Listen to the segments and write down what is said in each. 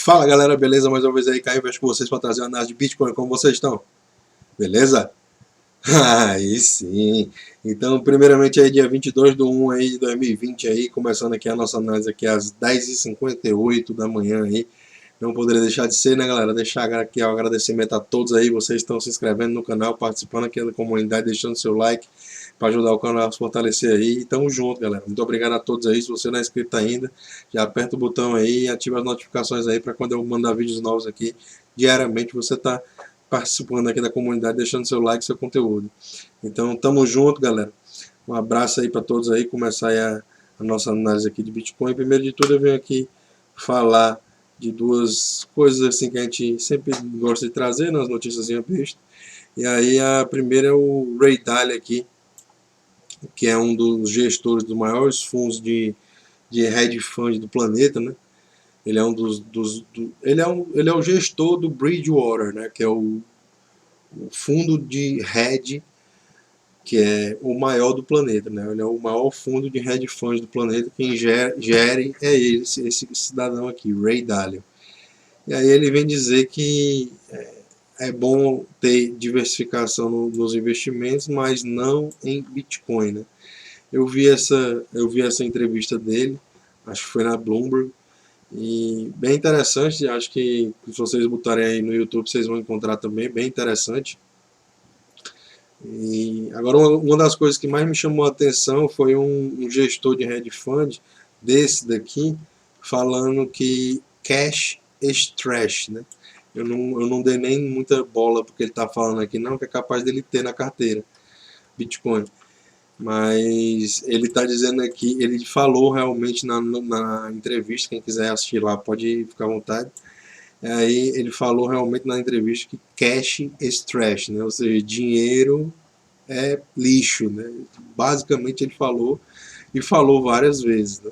Fala galera, beleza? Mais uma vez aí, Caio, vejo com vocês para trazer uma análise de Bitcoin. Como vocês estão? Beleza? Aí sim. Então, primeiramente aí, dia 22/1 aí de 2020 aí, começando aqui a nossa análise aqui às 10h58 da manhã aí. Não poderia deixar de ser, né, galera? Deixar aqui o agradecimento a todos aí, vocês estão se inscrevendo no canal, participando aqui da comunidade, deixando seu like para ajudar o canal a se fortalecer aí. E tamo junto, galera. Muito obrigado a todos aí. Se você não é inscrito ainda, já aperta o botão aí e ativa as notificações aí para quando eu mandar vídeos novos aqui diariamente você tá participando aqui da comunidade, deixando seu like, seu conteúdo. Então, tamo junto, galera. Um abraço aí para todos aí. Começar aí a nossa análise aqui de Bitcoin. Primeiro de tudo, eu venho aqui falar de duas coisas assim que a gente sempre gosta de trazer nas notícias bestas. E aí a primeira é o Ray Dalio aqui, que é um dos gestores dos maiores fundos de hedge fund do planeta, né? Ele é um ele é o gestor do Bridgewater, né? Que é o fundo de hedge que é o maior do planeta, né? Ele é o maior fundo de hedge funds do planeta. Quem gere é ele, esse cidadão aqui, Ray Dalio. E aí ele vem dizer que é bom ter diversificação nos investimentos, mas não em Bitcoin, né? Eu vi essa entrevista dele, acho que foi na Bloomberg, e bem interessante. Acho que se vocês botarem aí no YouTube vocês vão encontrar também, bem interessante. E agora uma das coisas que mais me chamou a atenção foi um gestor de hedge fund desse daqui falando que cash is trash, né? Eu não dei nem muita bola porque ele está falando aqui, não, que é capaz dele ter na carteira Bitcoin. Mas ele está dizendo aqui, ele falou realmente na entrevista, quem quiser assistir lá pode ficar à vontade. Aí ele falou realmente na entrevista que cash is trash, né? Ou seja, dinheiro é lixo, né? Basicamente ele falou e falou várias vezes, né?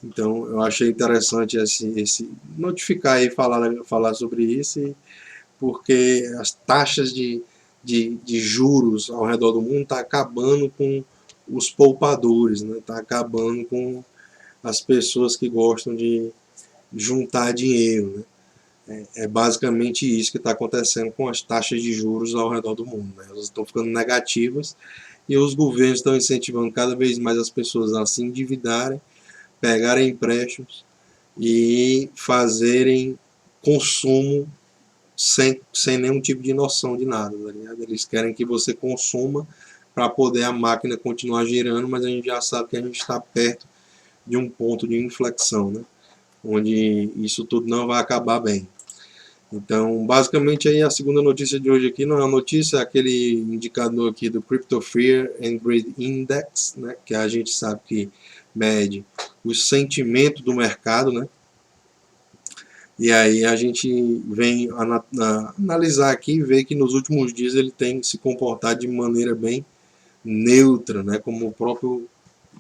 Então eu achei interessante esse notificar e falar sobre isso, porque as taxas de juros ao redor do mundo tá acabando com os poupadores, né? Tá acabando com as pessoas que gostam de juntar dinheiro, né? É basicamente isso que está acontecendo com as taxas de juros ao redor do mundo, né? Elas estão ficando negativas e os governos estão incentivando cada vez mais as pessoas a se endividarem, pegarem empréstimos e fazerem consumo sem nenhum tipo de noção de nada, tá ligado? Eles querem que você consuma para poder a máquina continuar girando, mas a gente já sabe que a gente está perto de um ponto de inflexão, né? Onde isso tudo não vai acabar bem. Então, basicamente aí a segunda notícia de hoje aqui não é uma notícia, é aquele indicador aqui do Crypto Fear and Greed Index, né, que a gente sabe que mede o sentimento do mercado, né? E aí a gente vem analisar aqui e ver que nos últimos dias ele tem se comportado de maneira bem neutra, né, como o próprio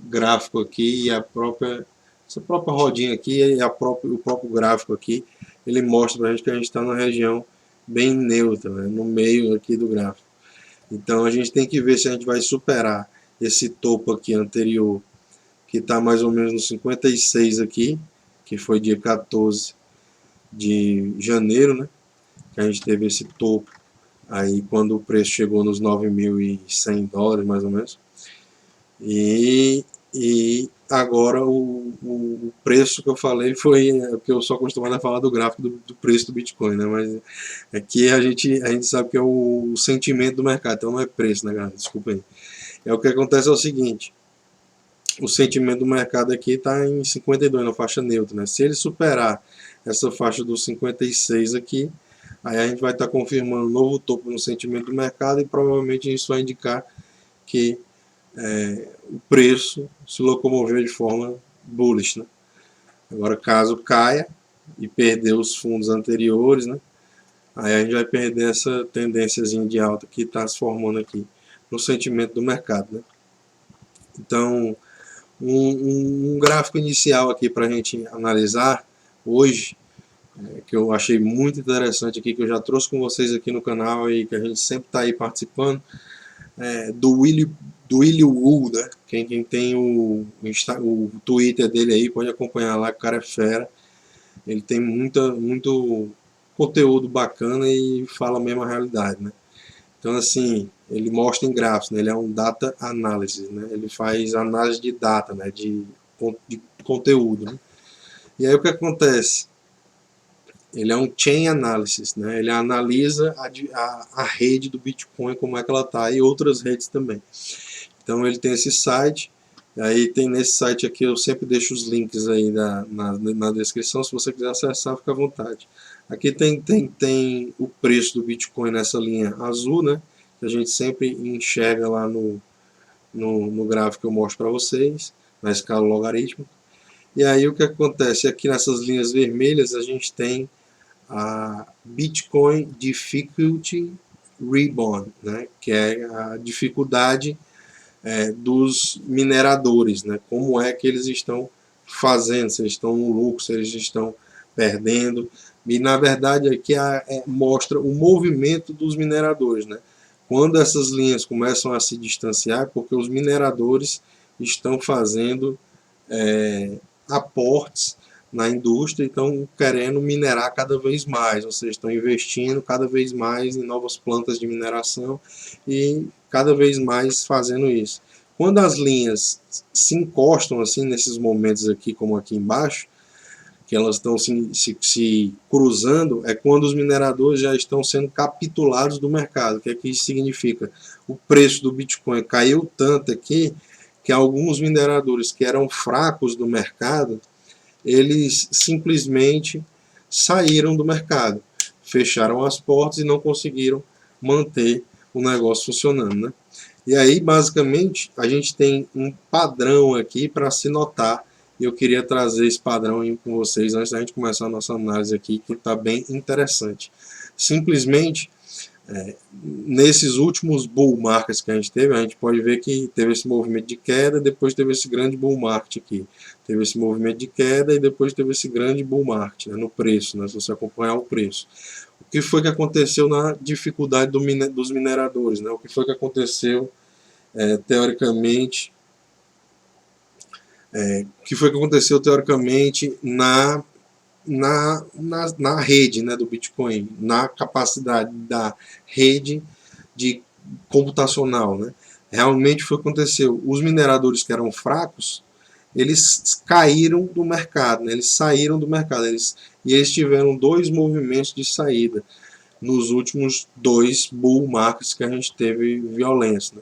gráfico aqui e essa própria rodinha aqui e o próprio gráfico aqui, ele mostra para a gente que a gente está numa região bem neutra, né, no meio aqui do gráfico. Então a gente tem que ver se a gente vai superar esse topo aqui anterior, que está mais ou menos no 56 aqui, que foi dia 14 de janeiro, né, que a gente teve esse topo aí quando o preço chegou nos $9.100 mais ou menos. E agora o preço que eu falei foi porque eu sou acostumado a falar do gráfico do preço do Bitcoin, né? Mas aqui a gente sabe que é o sentimento do mercado, então não é preço, né, galera? Desculpa aí. O que acontece é o seguinte: o sentimento do mercado aqui está em 52, na faixa neutra, né? Se ele superar essa faixa dos 56 aqui, aí a gente vai estar confirmando um novo topo no sentimento do mercado e provavelmente isso vai indicar que o preço se locomoveu de forma bullish, né? Agora, caso caia e perder os fundos anteriores, né, aí a gente vai perder essa tendênciazinha de alta que está se formando aqui no sentimento do mercado, né? Então, um gráfico inicial aqui para a gente analisar hoje, que eu achei muito interessante aqui, que eu já trouxe com vocês aqui no canal e que a gente sempre está aí participando, do Willy Woo, né? Quem tem o Twitter dele aí pode acompanhar lá, que o cara é fera. ele tem muito conteúdo bacana e fala a mesma realidade, né? Então, assim, ele mostra em gráficos, né? Ele é um data analysis, né? Ele faz análise de data, né? De conteúdo, né? E aí o que acontece? Ele é um chain analysis, né? Ele analisa a rede do Bitcoin, como é que ela está, e outras redes também. Então ele tem esse site, aí tem nesse site aqui, eu sempre deixo os links aí na descrição, se você quiser acessar, fica à vontade. Aqui tem o preço do Bitcoin nessa linha azul, né? Que a gente sempre enxerga lá no gráfico que eu mostro para vocês, na escala logarítmica. E aí o que acontece? Aqui nessas linhas vermelhas a gente tem a Bitcoin Difficulty Rebound, né? Que é a dificuldade dos mineradores, né? Como é que eles estão fazendo, se eles estão no lucro, se eles estão perdendo. E na verdade aqui mostra o movimento dos mineradores, né? Quando essas linhas começam a se distanciar, porque os mineradores estão fazendo aportes na indústria e estão querendo minerar cada vez mais, ou seja, estão investindo cada vez mais em novas plantas de mineração e cada vez mais fazendo isso. Quando as linhas se encostam assim nesses momentos aqui, como aqui embaixo, que elas estão se cruzando, é quando os mineradores já estão sendo capitulados do mercado. O que é que isso significa? O preço do Bitcoin caiu tanto aqui que alguns mineradores que eram fracos do mercado, eles simplesmente saíram do mercado, fecharam as portas e não conseguiram manter o negócio funcionando, né? E aí, basicamente, a gente tem um padrão aqui para se notar, e eu queria trazer esse padrão aí com vocês antes da gente começar a nossa análise aqui, que está bem interessante. Simplesmente, nesses últimos bull markets que a gente pode ver que teve esse movimento de queda, depois teve esse grande bull market aqui. Teve esse movimento de queda e depois teve esse grande bull market, né, no preço, né, se você acompanhar o preço. O que foi que aconteceu na dificuldade dos mineradores? Né? O que foi que aconteceu, teoricamente, na rede, né, do Bitcoin, na capacidade da rede de computacional, né? Realmente foi o que aconteceu. Os mineradores que eram fracos, eles caíram do mercado, né? Eles saíram do mercado, e eles tiveram dois movimentos de saída nos últimos dois bull markets que a gente teve violência, né?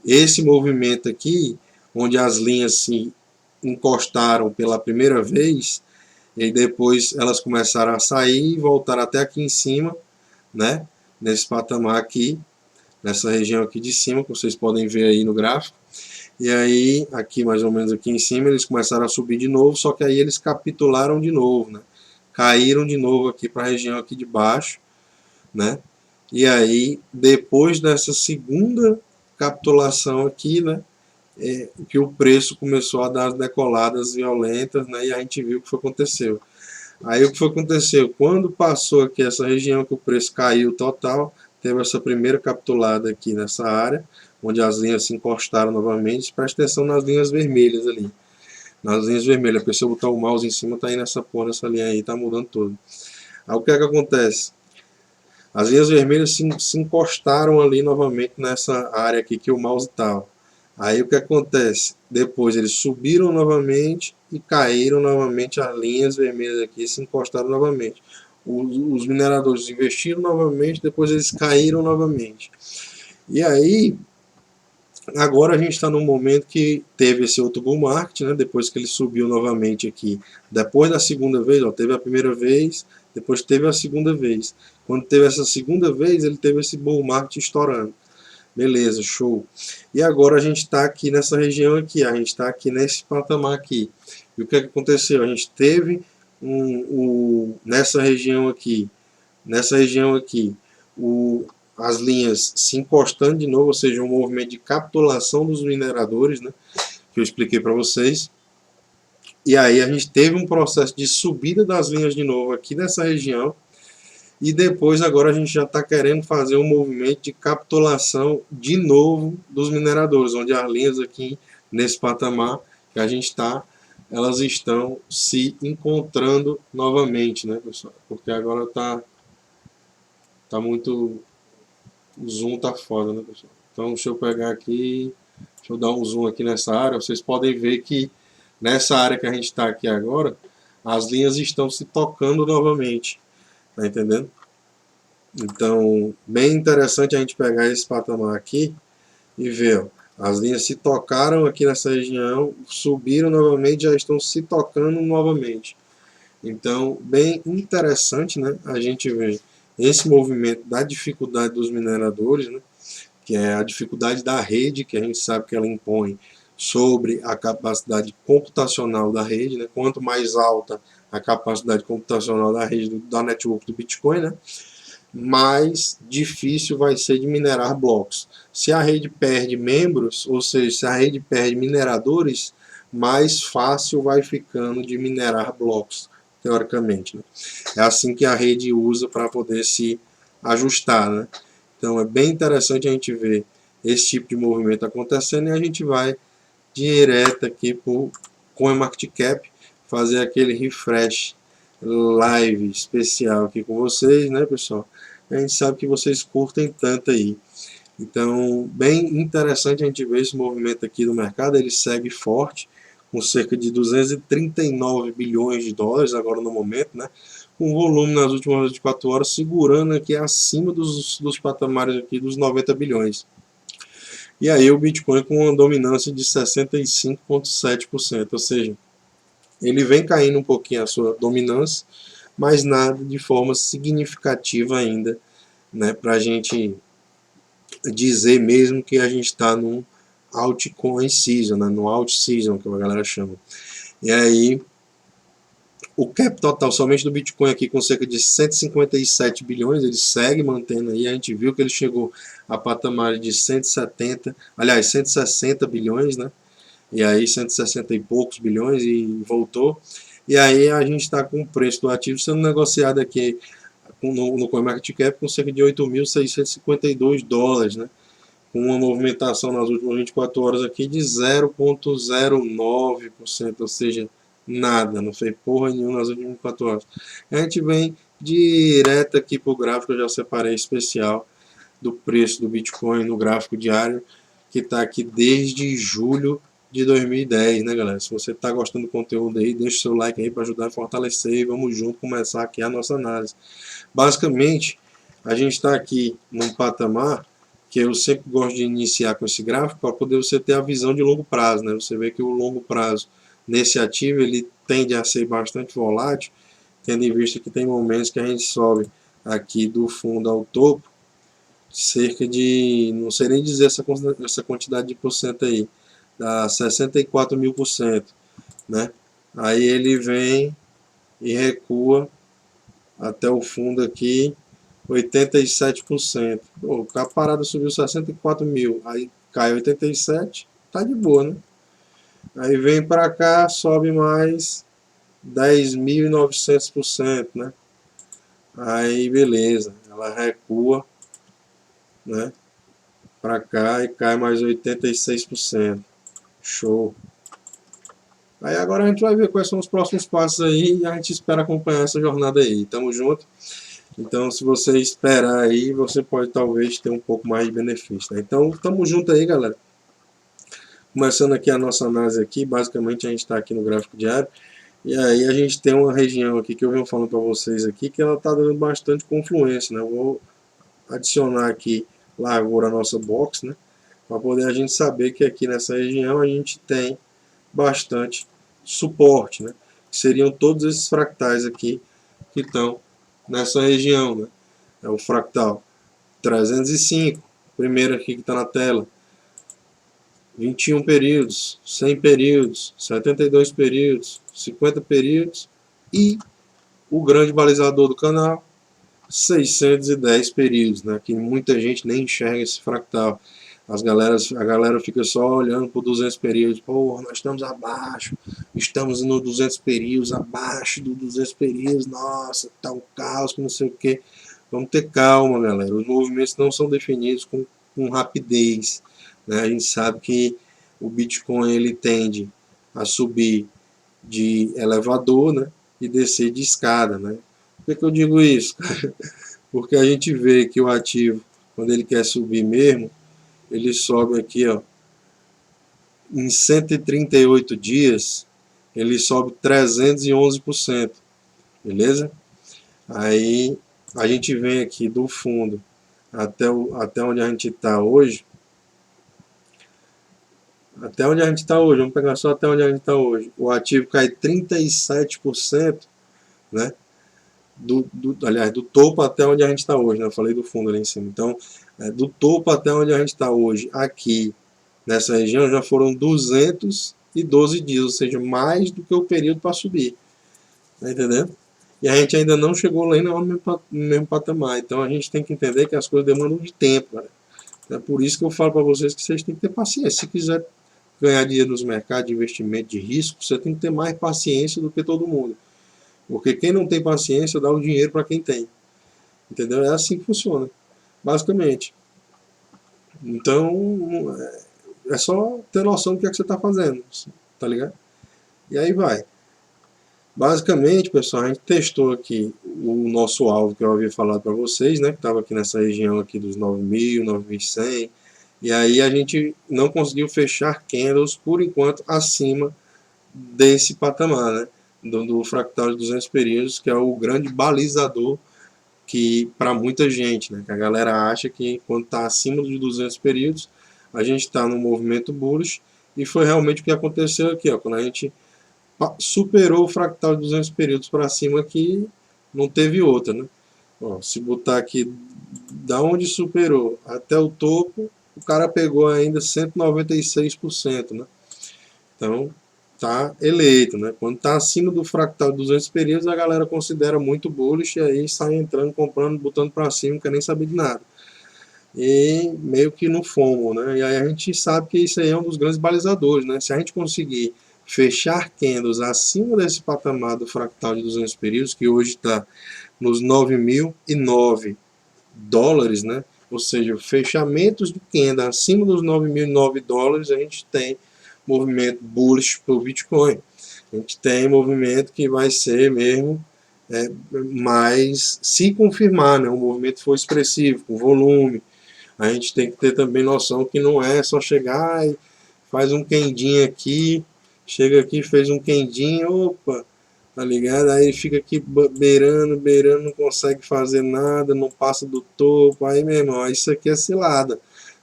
Esse movimento aqui, onde as linhas se encostaram pela primeira vez, e depois elas começaram a sair e voltaram até aqui em cima, né? Nesse patamar aqui, nessa região aqui de cima, que vocês podem ver aí no gráfico. E aí, aqui mais ou menos aqui em cima, eles começaram a subir de novo, só que aí eles capitularam de novo, né? Caíram de novo aqui para a região aqui de baixo, né? E aí, depois dessa segunda capitulação aqui, né? Que o preço começou a dar as decoladas violentas, né? E a gente viu o que foi aconteceu. Aí o que foi aconteceu? Quando passou aqui essa região que o preço caiu total, teve essa primeira capitulada aqui nessa área, onde as linhas se encostaram novamente. Presta atenção nas linhas vermelhas ali. Nas linhas vermelhas, a pessoa botar o mouse em cima, tá aí nessa porra, nessa linha aí, tá mudando tudo. Aí o que é que acontece? As linhas vermelhas se encostaram ali novamente nessa área aqui que o mouse estava. Aí o que acontece? Depois eles subiram novamente e caíram novamente, as linhas vermelhas aqui se encostaram novamente. Os mineradores investiram novamente, depois eles caíram novamente. E aí, agora a gente está num momento que teve esse outro bull market, né? Depois que ele subiu novamente aqui. Depois da segunda vez, ó, teve a primeira vez, depois teve a segunda vez. Quando teve essa segunda vez, ele teve esse bull market estourando. Beleza, show. E agora a gente está aqui nessa região aqui, a gente está aqui nesse patamar aqui. E o que aconteceu? A gente teve nessa região aqui, as linhas se encostando de novo, ou seja, um movimento de capitulação dos mineradores, né, que eu expliquei para vocês. E aí a gente teve um processo de subida das linhas de novo aqui nessa região. E depois agora a gente já está querendo fazer um movimento de capitulação de novo dos mineradores, onde as linhas aqui nesse patamar que a gente está elas estão se encontrando novamente, né, pessoal? Porque agora tá muito, o zoom tá foda, né, pessoal? Então deixa eu pegar aqui, deixa eu dar um zoom aqui nessa área, vocês podem ver que nessa área que a gente está aqui agora, as linhas estão se tocando novamente, tá entendendo? Então, bem interessante a gente pegar esse patamar aqui e ver, ó, as linhas se tocaram aqui nessa região, subiram novamente, já estão se tocando novamente. Então, bem interessante, né, a gente ver esse movimento da dificuldade dos mineradores, né, que é a dificuldade da rede, que a gente sabe que ela impõe sobre a capacidade computacional da rede, né, quanto mais alta a capacidade computacional da rede da network do Bitcoin, né, mais difícil vai ser de minerar blocos. Se a rede perde membros, ou seja, se a rede perde mineradores, mais fácil vai ficando de minerar blocos, teoricamente, né? É assim que a rede usa para poder se ajustar, né? Então é bem interessante a gente ver esse tipo de movimento acontecendo e a gente vai direto aqui para o CoinMarketCap fazer aquele refresh live especial aqui com vocês, né, pessoal? A gente sabe que vocês curtem tanto aí. Então, bem interessante a gente ver esse movimento aqui do mercado, ele segue forte, com cerca de 239 bilhões de dólares agora no momento, né? Com volume nas últimas 24 horas segurando aqui acima dos patamares aqui dos 90 bilhões. E aí o Bitcoin com uma dominância de 65,7%, ou seja, ele vem caindo um pouquinho a sua dominância, mas nada de forma significativa ainda, né, para a gente dizer mesmo que a gente está num altcoin season, né, no alt season que a galera chama. E aí o cap total somente do Bitcoin aqui com cerca de 157 bilhões, ele segue mantendo aí, a gente viu que ele chegou a patamar de 170, aliás, 160 bilhões, né? E aí 160 e poucos bilhões e voltou. E aí a gente está com o preço do ativo sendo negociado aqui no CoinMarketCap com cerca de 8.652 dólares, né? Com uma movimentação nas últimas 24 horas aqui de 0,09%, ou seja, nada, não fez porra nenhuma nas últimas 24 horas. A gente vem direto aqui para o gráfico, eu já separei especial do preço do Bitcoin no gráfico diário, que está aqui desde julho de 2010, né, galera? Se você está gostando do conteúdo aí, deixa o seu like aí para ajudar a fortalecer e vamos junto começar aqui a nossa análise. Basicamente, a gente está aqui num patamar que eu sempre gosto de iniciar com esse gráfico para poder você ter a visão de longo prazo, né? Você vê que o longo prazo nesse ativo ele tende a ser bastante volátil, tendo em vista que tem momentos que a gente sobe aqui do fundo ao topo, cerca de, não sei nem dizer essa quantidade de porcento aí, dá 64 mil por cento, né? Aí ele vem e recua até o fundo aqui, 87%. Pô, a parada subiu 64 mil, aí cai 87, tá de boa, né? Aí vem para cá, sobe mais 10.900%, né? Aí beleza, ela recua, né? Para cá e cai mais 86%. Show. Aí agora a gente vai ver quais são os próximos passos aí e a gente espera acompanhar essa jornada aí. Tamo junto. Então, se você esperar aí, você pode talvez ter um pouco mais de benefício. Né? Então, tamo junto aí, galera. Começando aqui a nossa análise aqui, basicamente a gente está aqui no gráfico diário. E aí a gente tem uma região aqui que eu venho falando para vocês aqui que ela está dando bastante confluência, né? Eu vou adicionar aqui largura a nossa box, né? Para poder a gente saber que aqui nessa região a gente tem bastante suporte, né? Que seriam todos esses fractais aqui que estão nessa região, né? É o fractal 305, primeiro aqui que está na tela, 21 períodos, 100 períodos, 72 períodos, 50 períodos e o grande balizador do canal, 610 períodos, né? Que muita gente nem enxerga esse fractal. A galera fica só olhando por 200 períodos. Porra, nós estamos abaixo, estamos no 200 períodos, abaixo do 200 períodos, nossa, tá um caos, não sei o que. Vamos ter calma, galera. Os movimentos não são definidos com rapidez. Né? A gente sabe que o Bitcoin ele tende a subir de elevador, né, e descer de escada, né. Por que eu digo isso? Porque a gente vê que o ativo, quando ele quer subir mesmo, ele sobe aqui, ó, em 138 dias, ele sobe 311%, beleza? Aí a gente vem aqui do fundo até onde a gente está hoje. Até onde a gente está hoje, vamos pegar só até onde a gente está hoje. O ativo cai 37%, né? Aliás, do topo até onde a gente está hoje, né? Eu falei do fundo ali em cima. Então, do topo até onde a gente está hoje, aqui nessa região, já foram 212 dias, ou seja, mais do que o período para subir. Tá entendendo? E a gente ainda não chegou lá no mesmo patamar. Então a gente tem que entender que as coisas demandam de tempo, cara. É por isso que eu falo para vocês que vocês têm que ter paciência. Se quiser ganhar dinheiro nos mercados de investimento de risco, você tem que ter mais paciência do que todo mundo. Porque quem não tem paciência dá o dinheiro para quem tem. Entendeu? É assim que funciona, basicamente. Então, é só ter noção do que é que você está fazendo, tá ligado? E aí vai. Basicamente, pessoal, a gente testou aqui o nosso alvo que eu havia falado para vocês, né, que estava aqui nessa região aqui dos 9.000, 9.100, e aí a gente não conseguiu fechar candles por enquanto acima desse patamar, né, do fractal de 200 períodos, que é o grande balizador que para muita gente, né, que a galera acha que quando está acima dos 200 períodos, a gente está no movimento bullish, e foi realmente o que aconteceu aqui, ó, quando a gente superou o fractal de 200 períodos para cima aqui, não teve outra, né? Ó, se botar aqui da onde superou até o topo, o cara pegou ainda 196%, né? Então, tá eleito, né? Quando tá acima do fractal de 200 períodos, a galera considera muito bullish e aí sai entrando, comprando, botando para cima, não quer nem saber de nada. E meio que no FOMO, né? E aí a gente sabe que isso aí é um dos grandes balizadores, né? Se a gente conseguir fechar candles acima desse patamar do fractal de 200 períodos, que hoje está nos 9.009 dólares, né? Ou seja, fechamentos de candle acima dos 9.009 dólares, a gente tem movimento bullish para o Bitcoin. A gente tem movimento que vai ser mesmo mas se confirmar, né? O movimento for expressivo, com volume. A gente tem que ter também noção que não é só chegar e faz um quendinho aqui, chega aqui, fez um quendinho, opa, tá ligado? Aí fica aqui beirando, beirando, não consegue fazer nada, não passa do topo, aí meu irmão, isso aqui é cilada,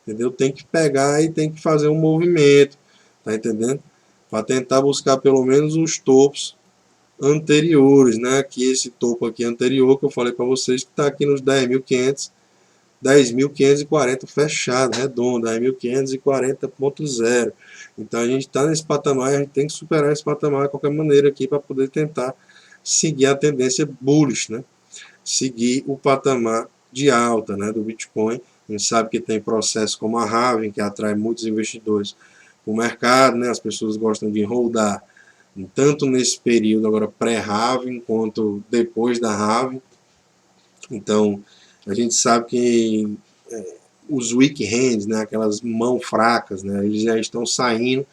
entendeu? Tem que pegar e tem que fazer um movimento, tá entendendo? Para tentar buscar pelo menos os topos anteriores, né? Aqui esse topo aqui anterior que eu falei para vocês que está aqui nos 10.540 fechado, redondo, 10.540.0. Então a gente está nesse patamar e a gente tem que superar esse patamar de qualquer maneira aqui para poder tentar seguir a tendência bullish, né? Seguir o patamar de alta, né, do Bitcoin. A gente sabe que tem processos como a halving, que atrai muitos investidores para o mercado, né? As pessoas gostam de holdar tanto nesse período agora pré-halving quanto depois da halving. Então, a gente sabe que os weak hands, né, aquelas mãos fracas, né, eles já estão saindo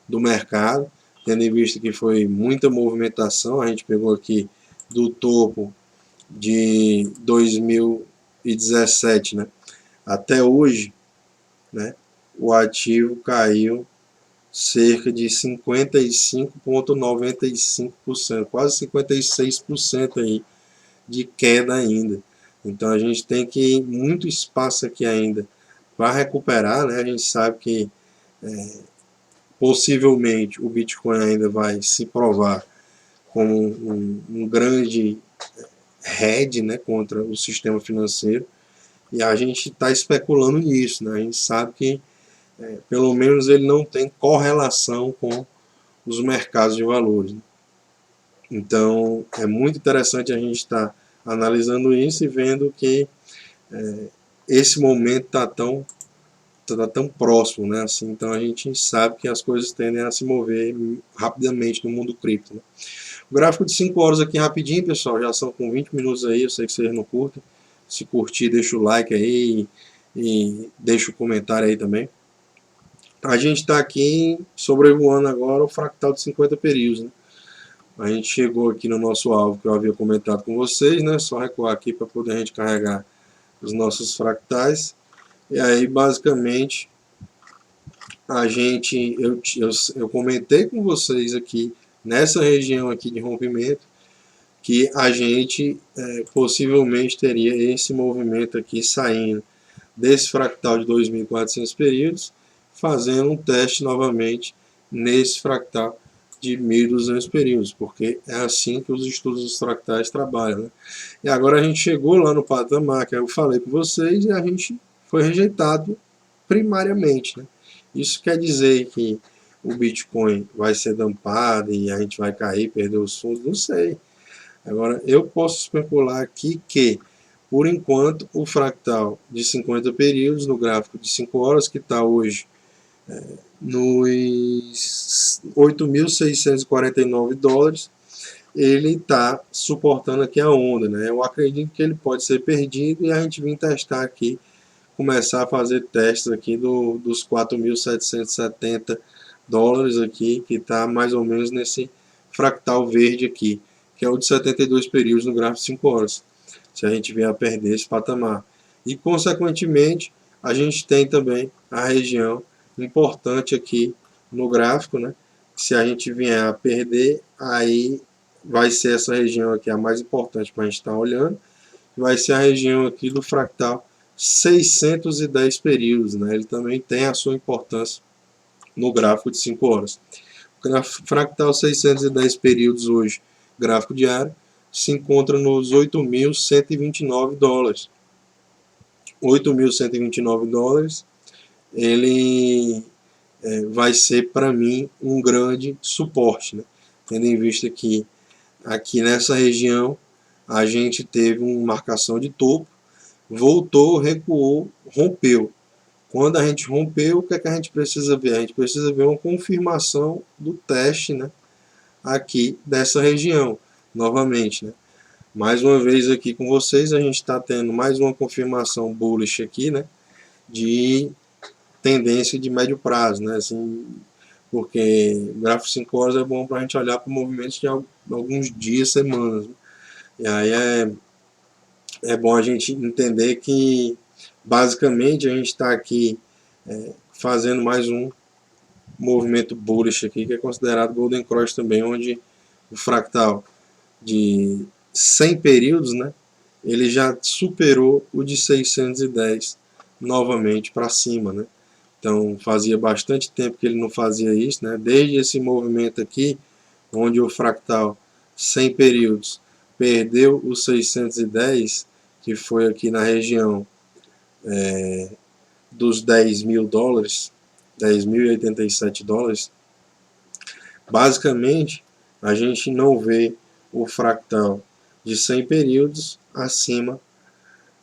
do mercado, tendo em vista que foi muita movimentação. A gente pegou aqui do topo de 2017, né, até hoje, né, o ativo caiu cerca de 55,95%, quase 56% aí de queda ainda. Então a gente tem que muito espaço aqui ainda para recuperar, né? A gente sabe que possivelmente o Bitcoin ainda vai se provar como um grande hedge, né, contra o sistema financeiro, e a gente está especulando nisso, né? A gente sabe que pelo menos ele não tem correlação com os mercados de valores, né? Então é muito interessante a gente estar analisando isso e vendo que esse momento está tão próximo, né? Assim, então a gente sabe que as coisas tendem a se mover rapidamente no mundo cripto, né? O gráfico de 5 horas aqui rapidinho, pessoal, já são com 20 minutos aí, eu sei que vocês não curtem. Se curtir, deixa o like aí e deixa o comentário aí também. A gente está aqui sobrevoando agora o fractal de 50 períodos, né? a gente chegou aqui no nosso alvo que eu havia comentado com vocês, né? Só recuar aqui para poder a gente carregar os nossos fractais. E aí, basicamente, eu comentei com vocês aqui, nessa região aqui de rompimento, que a gente possivelmente teria esse movimento aqui saindo desse fractal de 2.400 períodos, fazendo um teste novamente nesse fractal de 1.200 períodos, porque é assim que os estudos dos fractais trabalham, né? E agora a gente chegou lá no patamar que eu falei com vocês e a gente foi rejeitado primariamente, né? Isso quer dizer que o Bitcoin vai ser dampado e a gente vai cair, perder os fundos? Não sei. Agora, eu posso especular aqui que, por enquanto, o fractal de 50 períodos no gráfico de 5 horas, que está hoje nos 8.649 dólares, ele está suportando aqui a onda, né? Eu acredito que ele pode ser perdido e a gente vir testar aqui, começar a fazer testes aqui dos 4.770 dólares aqui, que está mais ou menos nesse fractal verde aqui, que é o de 72 períodos no gráfico de 5 horas, se a gente vier a perder esse patamar. E, consequentemente, a gente tem também a região importante aqui no gráfico, né? Se a gente vier a perder, aí vai ser essa região aqui a mais importante para a gente estar olhando, vai ser a região aqui do fractal 610 períodos, né? Ele também tem a sua importância no gráfico de 5 horas. O fractal 610 períodos hoje, gráfico diário, se encontra nos 8.129 dólares. 8.129 dólares, ele vai ser para mim um grande suporte, né? Tendo em vista que aqui nessa região a gente teve uma marcação de topo, voltou, recuou, rompeu. Quando a gente rompeu, o que é que a gente precisa ver? A gente precisa ver uma confirmação do teste, né, aqui dessa região, novamente, né? Mais uma vez aqui com vocês, a gente está tendo mais uma confirmação bullish aqui, né, de tendência de médio prazo, né, assim, porque o gráfico 5 horas é bom para a gente olhar para movimentos de alguns dias, semanas, né? E aí é bom a gente entender que basicamente a gente está aqui fazendo mais um movimento bullish aqui, que é considerado Golden Cross também, onde o fractal de 100 períodos, né, ele já superou o de 610 novamente para cima, né? Então fazia bastante tempo que ele não fazia isso, né? Desde esse movimento aqui, onde o fractal 100 períodos perdeu os 610, que foi aqui na região dos 10.000 dólares, 10.087 dólares, basicamente a gente não vê o fractal de 100 períodos acima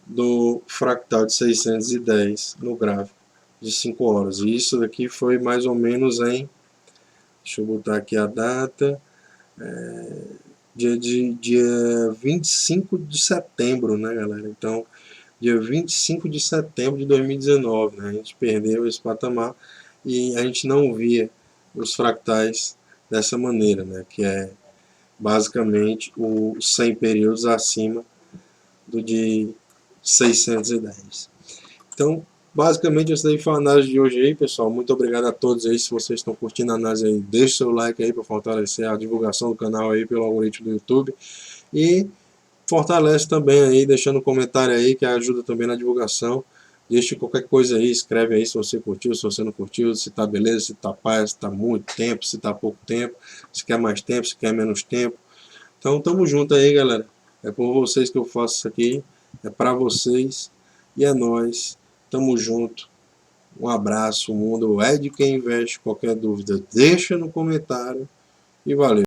do fractal de 610 no gráfico de 5 horas. E isso daqui foi mais ou menos em, deixa eu botar aqui a data, dia 25 de setembro, né, galera? Então, dia 25 de setembro de 2019, né? A gente perdeu esse patamar e a gente não via os fractais dessa maneira, né? Que é basicamente os 100 períodos acima do de 610. Então, basicamente, essa daí foi a análise de hoje aí, pessoal. Muito obrigado a todos aí. Se vocês estão curtindo a análise aí, deixe seu like aí para fortalecer a divulgação do canal aí pelo algoritmo do YouTube. E fortalece também aí, deixando um comentário aí, que ajuda também na divulgação. Deixe qualquer coisa aí, escreve aí se você curtiu, se você não curtiu, se tá beleza, se tá paz, se tá muito tempo, se tá pouco tempo, se quer mais tempo, se quer menos tempo. Então, tamo junto aí, galera. É por vocês que eu faço isso aqui, é para vocês e é nóis. Tamo junto. Um abraço, o mundo é de quem investe. Qualquer dúvida, deixa no comentário e valeu.